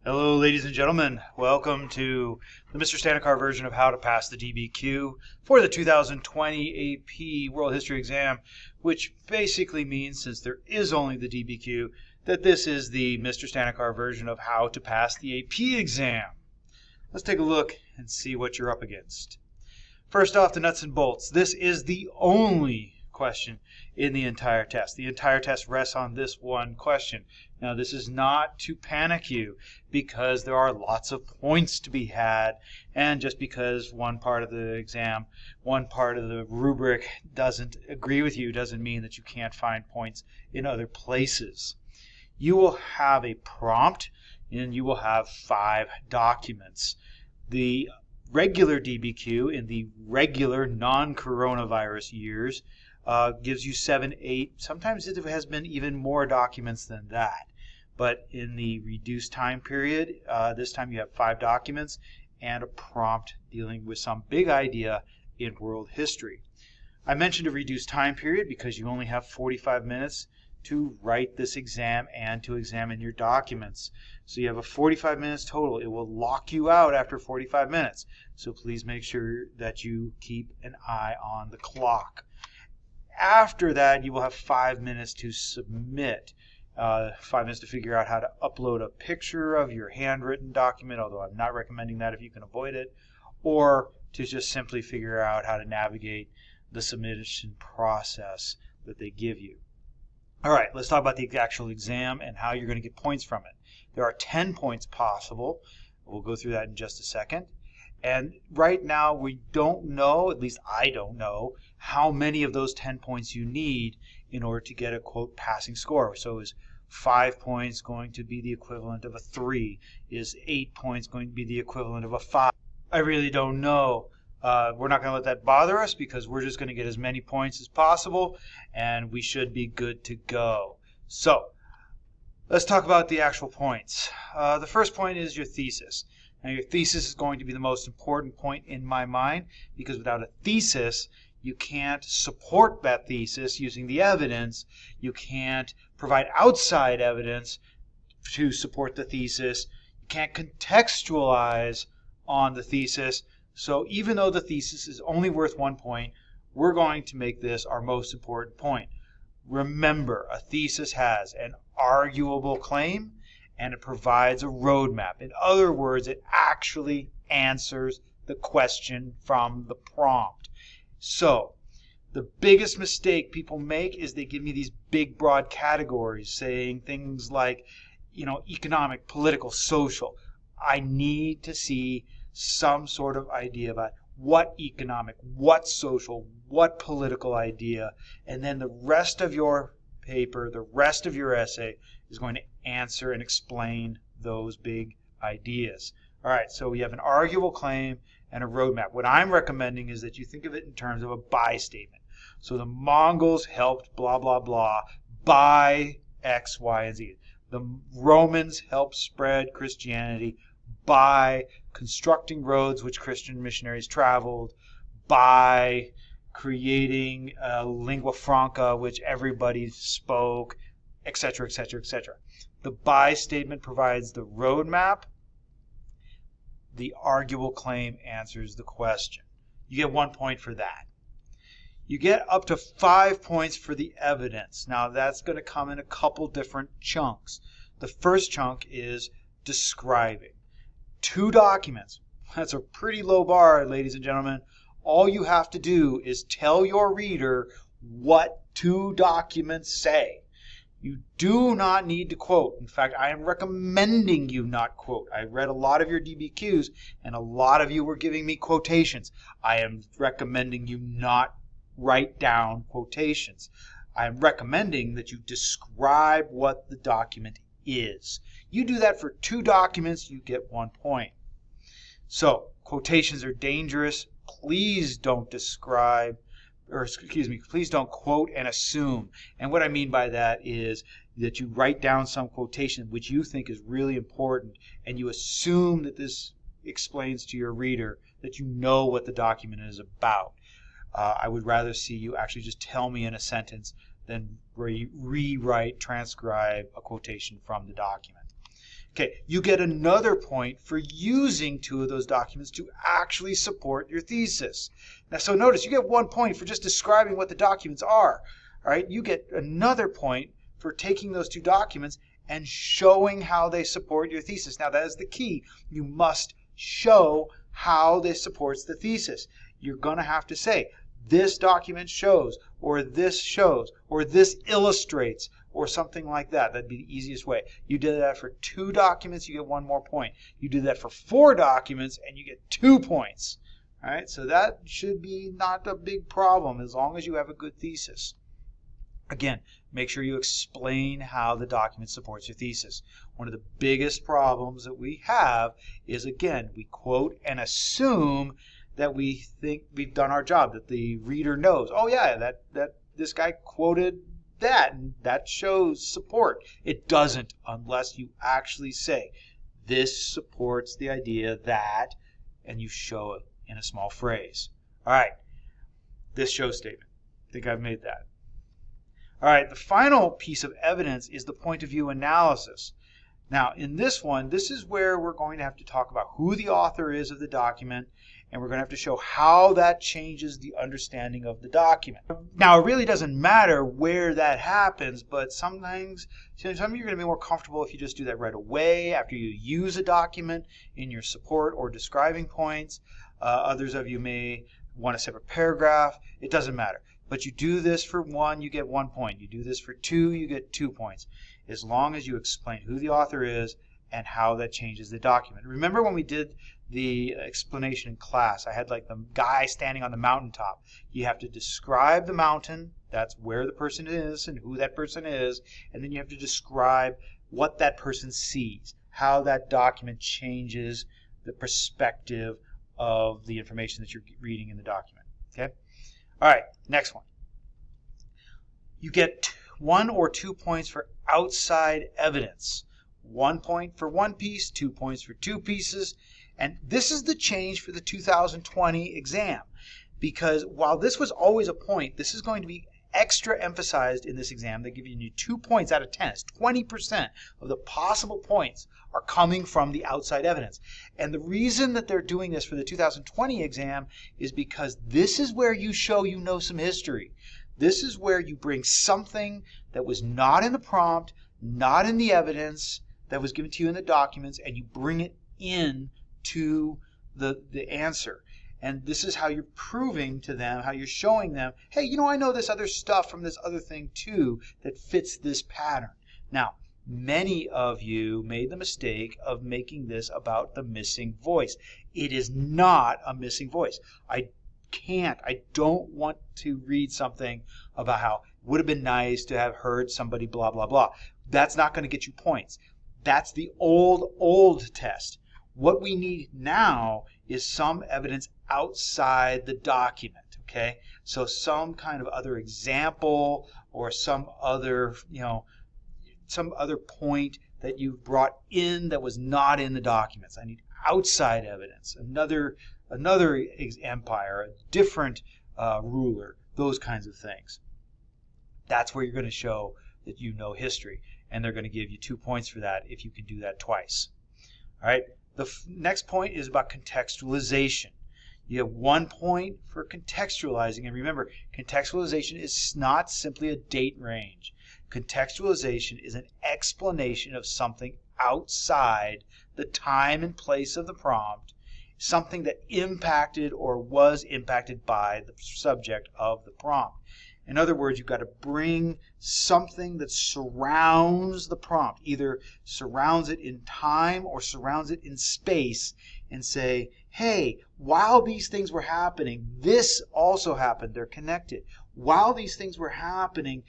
Hello, ladies and gentlemen. Welcome to the Mr. Stanicar version of how to pass the DBQ for the 2020 AP World History exam, which basically means, since there is only the DBQ, that this is the Mr. Stanicar version of how to pass the AP exam. Let's take a look and see what you're up against. First off, the nuts and bolts. This is the only question in the entire test. The entire test rests on this one question. Now, this is not to panic you, because there are lots of points to be had, and just because one part of the exam, one part of the rubric doesn't agree with you doesn't mean that you can't find points in other places. You will have a prompt and you will have 5 documents. The regular DBQ in the regular non-coronavirus years gives you 7, 8, sometimes it has been even more documents than that. But in the reduced time period, this time you have 5 documents and a prompt dealing with some big idea in world history. I mentioned a reduced time period because you only have 45 minutes to write this exam and to examine your documents. So you have a 45 minutes total. It will lock you out after 45 minutes. So please make sure that you keep an eye on the clock. After that, you will have 5 minutes to submit. 5 minutes to figure out how to upload a picture of your handwritten document, although I'm not recommending that if you can avoid it, or to just simply figure out how to navigate the submission process that they give you. All right, let's talk about the actual exam and how you're going to get points from it. There are 10 points possible. We'll go through that in just a second. And right now we don't know, at least I don't know, how many of those 10 points you need in order to get a, quote, passing score. So is 5 points going to be the equivalent of a 3? Is 8 points going to be the equivalent of a 5? I really don't know. We're not going to let that bother us because we're just going to get as many points as possible and we should be good to go. So let's talk about the actual points. The first point is your thesis. Now, your thesis is going to be the most important point in my mind, because without a thesis, you can't support that thesis using the evidence. You can't provide outside evidence to support the thesis. You can't contextualize on the thesis. So even though the thesis is only worth 1 point, we're going to make this our most important point. Remember, a thesis has an arguable claim and it provides a roadmap. In other words, it actually answers the question from the prompt. So the biggest mistake people make is they give me these big, broad categories saying things like, economic, political, social. I need to see some sort of idea about what economic, what social, what political idea, and then the rest of your paper, the rest of your essay is going to answer and explain those big ideas. All right, so we have an arguable claim and a roadmap. What I'm recommending is that you think of it in terms of a by statement. So the Mongols helped blah, blah, blah by X, Y, and Z. The Romans helped spread Christianity by constructing roads which Christian missionaries traveled, by creating a lingua franca which everybody spoke, etc., etc., etc. The by statement provides the roadmap. The arguable claim answers the question. You get 1 point for that. You get up to 5 points for the evidence. Now that's going to come in a couple different chunks. The first chunk is describing. 2 documents. That's a pretty low bar, ladies and gentlemen. All you have to do is tell your reader what 2 documents say. You do not need to quote. In fact, I am recommending you not quote. I read a lot of your DBQs and a lot of you were giving me quotations. I am recommending you not write down quotations. I am recommending that you describe what the document is. You do that for 2 documents, you get 1 point. So, quotations are dangerous. Please don't please don't quote and assume. And what I mean by that is that you write down some quotation which you think is really important and you assume that this explains to your reader that you know what the document is about. I would rather see you actually just tell me in a sentence than rewrite, transcribe a quotation from the document. Okay, you get another point for using 2 of those documents to actually support your thesis. Now, so notice you get 1 point for just describing what the documents are. All right, you get another point for taking those 2 documents and showing how they support your thesis. Now, that is the key. You must show how this supports the thesis. You're going to have to say, this document shows, or this shows, or this illustrates, or something like that. That'd be the easiest way. You did that for 2 documents, you get 1 more point. You do that for 4 documents, and you get 2 points. All right, so that should be not a big problem as long as you have a good thesis. Again, make sure you explain how the document supports your thesis. One of the biggest problems that we have is, again, we quote and assume that we think we've done our job, that the reader knows, oh yeah, that this guy quoted that, and that shows support. It doesn't unless you actually say, this supports the idea that, and you show it in a small phrase. All right, this show statement. I think I've made that. All right, the final piece of evidence is the point of view analysis. Now, in this one, this is where we're going to have to talk about who the author is of the document, and we're going to have to show how that changes the understanding of the document. Now, it really doesn't matter where that happens, but some of you are going to be more comfortable if you just do that right away after you use a document in your support or describing points. Others of you may want a separate paragraph. It doesn't matter. But you do this for 1, you get 1 point. You do this for 2, you get 2 points. As long as you explain who the author is and how that changes the document. Remember when we did the explanation in class, I had like the guy standing on the mountaintop. You have to describe the mountain, that's where the person is and who that person is, and then you have to describe what that person sees, how that document changes the perspective of the information that you're reading in the document. Okay? All right, next one. You get 1 or 2 points for outside evidence. 1 point for 1 piece, 2 points for 2 pieces. And this is the change for the 2020 exam. Because while this was always a point, this is going to be extra emphasized in this exam. They're giving you 2 points out of 10. It's 20% of the possible points are coming from the outside evidence. And the reason that they're doing this for the 2020 exam is because this is where you show you know some history. This is where you bring something that was not in the prompt, not in the evidence that was given to you in the documents, and you bring it in to the answer. And this is how you're proving to them, how you're showing them, hey, you know, I know this other stuff from this other thing too that fits this pattern. Now, many of you made the mistake of making this about the missing voice. It is not a missing voice. I don't want to read something about how it would have been nice to have heard somebody blah, blah, blah. That's not going to get you points. That's the old test. What we need now is some evidence outside the document, okay? So some kind of other example or some other, some other point that you brought in that was not in the documents. I need outside evidence, another empire, a different ruler, those kinds of things. That's where you're going to show that you know history, and they're going to give you 2 points for that if you can do that twice. All right. The next point is about contextualization. You have 1 point for contextualizing, and remember, contextualization is not simply a date range. Contextualization is an explanation of something outside the time and place of the prompt, something that impacted or was impacted by the subject of the prompt. In other words, you've got to bring something that surrounds the prompt, either surrounds it in time or surrounds it in space, and say, hey, while these things were happening, this also happened. They're connected. While these things were happening,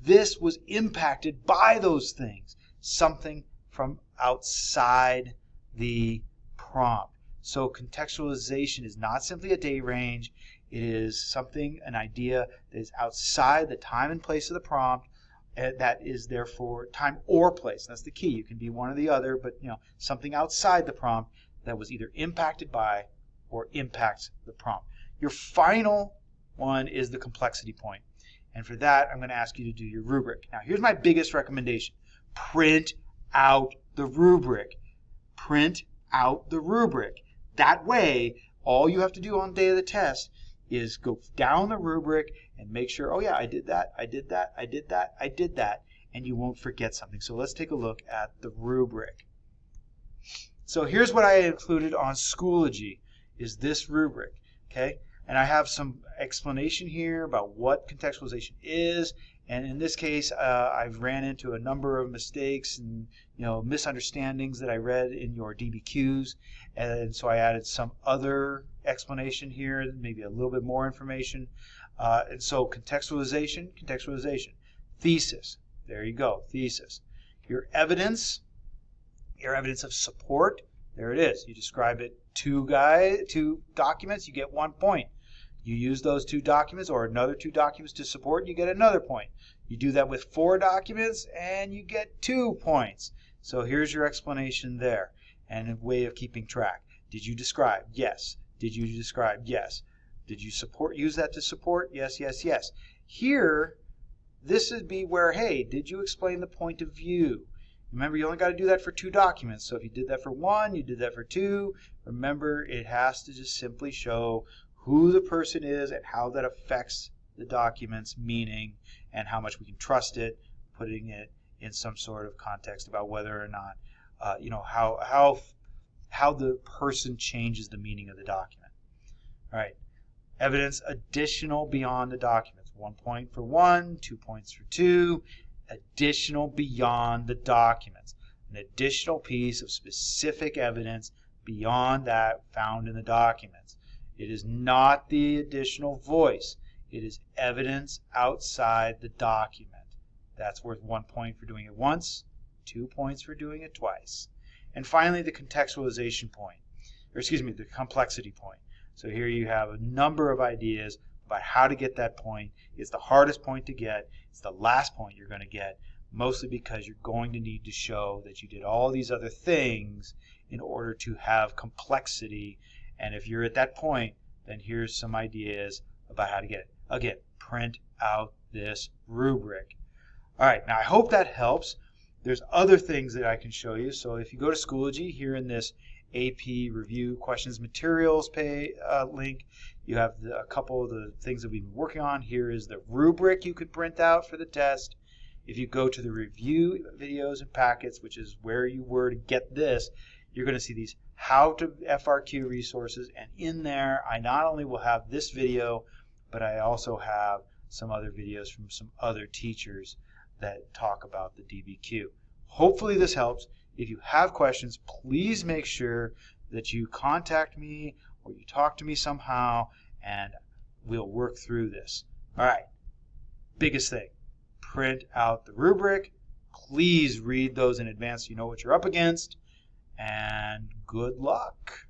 this was impacted by those things. Something from outside the prompt. So contextualization is not simply a date range. It is something, an idea that is outside the time and place of the prompt, that is therefore time or place. That's the key. You can be one or the other, but something outside the prompt that was either impacted by or impacts the prompt. Your final one is the complexity point. And for that, I'm going to ask you to do your rubric. Now, here's my biggest recommendation. Print out the rubric. Print out the rubric. That way, all you have to do on the day of the test is go down the rubric and make sure, oh yeah, I did that, I did that, I did that, I did that, and you won't forget something. So let's take a look at the rubric. So here's what I included on Schoology, is this rubric, okay? And I have some explanation here about what contextualization is. And in this case, I've ran into a number of mistakes and misunderstandings that I read in your DBQs. And so I added some other explanation here, maybe a little bit more information. And so contextualization. Thesis, there you go, thesis. Your evidence of support, there it is. You describe it, two documents, you get 1 point. You use those 2 documents or another 2 documents to support, you get another point. You do that with 4 documents and you get 2 points. So here's your explanation there and a way of keeping track. Did you describe? Yes. Did you describe? Yes. Did you use that to support? Yes, yes, yes. Here, this would be where, hey, did you explain the point of view? Remember, you only got to do that for 2 documents. So if you did that for 1, you did that for 2. Remember, it has to just simply show who the person is and how that affects the document's meaning and how much we can trust it, putting it in some sort of context about whether or not, how the person changes the meaning of the document. All right. Evidence additional beyond the documents. 1 point for 1, 2 points for 2. Additional beyond the documents. An additional piece of specific evidence beyond that found in the documents. It is not the additional voice. It is evidence outside the document. That's worth 1 point for doing it once, 2 points for doing it twice. And finally, the contextualization point, the complexity point. So here you have a number of ideas about how to get that point. It's the hardest point to get. It's the last point you're going to get, mostly because you're going to need to show that you did all these other things in order to have complexity. And if you're at that point, then here's some ideas about how to get it. Again, print out this rubric. All right, now I hope that helps. There's other things that I can show you. So if you go to Schoology, here in this AP Review Questions Materials link, you have a couple of the things that we've been working on. Here is the rubric you could print out for the test. If you go to the review videos and packets, which is where you were to get this, you're going to see these how to FRQ resources, and in there I not only will have this video, but I also have some other videos from some other teachers that talk about the DBQ. Hopefully this helps. If you have questions, please make sure that you contact me or you talk to me somehow, and we'll work through this. All right, biggest thing, print out the rubric. Please read those in advance so you know what you're up against, and good luck.